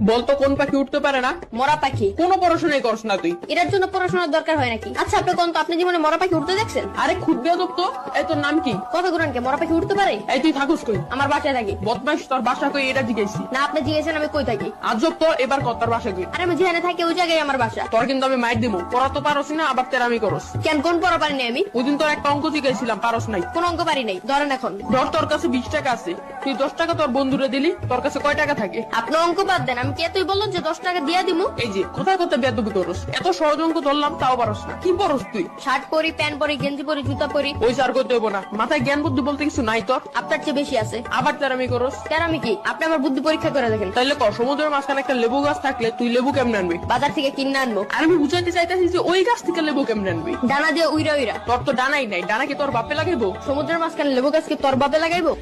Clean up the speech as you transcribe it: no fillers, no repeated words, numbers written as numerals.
বলতো কোন পাখি উঠতে পারে না? মরা পাখি। কোনো পড়াশোনাই করস না তুই। এটার জন্য পড়াশোনার দরকার হয় নাকি? আচ্ছা আপনি কোন তো আপনি জীবনে মরা পাখি উঠতে দেখছেন? আরে খুব বেয়াদব তো। এই তোর নাম কি? কত গুরানকে মরা পাখি উঠতে পারে? এই তুই থাকুস কই? আমার বাসায় থাকি। বদমাইশ, তোর বাসা কই এটা জিজ্ঞেসি। না আপনি জিজ্ঞেসেন আমি কই থাকি। আজব তো, এবার কত তোর বাসা কই? আরে আমি যেখানে থাকি ওই জায়গায় আমার বাসা। তোর কিন্তু আমি মাইর দিমু। পড়া তো পারস না, আবার তেরামি করস। কেন কোন পড়া পারি নাই আমি? ওইদিন তোর একটা অঙ্ক জিজ্ঞাসিলাম, পারস নাই। কোন অঙ্ক পারি নাই? ধরেন এখন। ধর তোর কাছে 20 টাকা আছে, তুই 10 টাকা তোর বন্ধুরে দিলি, তোর কাছে কয় টাকা থাকে? আপনি অঙ্ক বাদ দেন, আমি কে তুই বললেন যে 10 টাকা দিয়া দিমু? এই যে কোথায় কোথায় বেয়াদবি করস। এত সহজ অঙ্ক ধরলাম তাও পারস না। কি পড়স তুই? শার্ট পরি, প্যান্ট পরি, গেঞ্জি পরি, জুতা পরি। ওই সার করতে হইব না, মাথায় জ্ঞান বুদ্ধি বলতে কিছু নাই তোর। আপনার চেয়ে বেশি আছে। আবার তেরামি করস। কেন আমি কি? আপনি আমার বুদ্ধি পরীক্ষা করে দেখেন। তাইলে কর, সমুদ্রের মাঝখানে একটা লেবু গাছ থাকলে তুই লেবু কেমনে আনবি? বাজার থেকে কিনে আনবো। আর আমি বুঝাইতে চাইতেছি যে ওই গাছ থেকে লেবু কেমনে আনবি? ডানা দিয়ে উইরা উইরা। তোর তো ডানাই নাই, ডানা কি তোর বাপে লাগাইবো? সমুদ্রের মাঝখানে লেবু গাছ কি তোর বাপে লাগাইবো?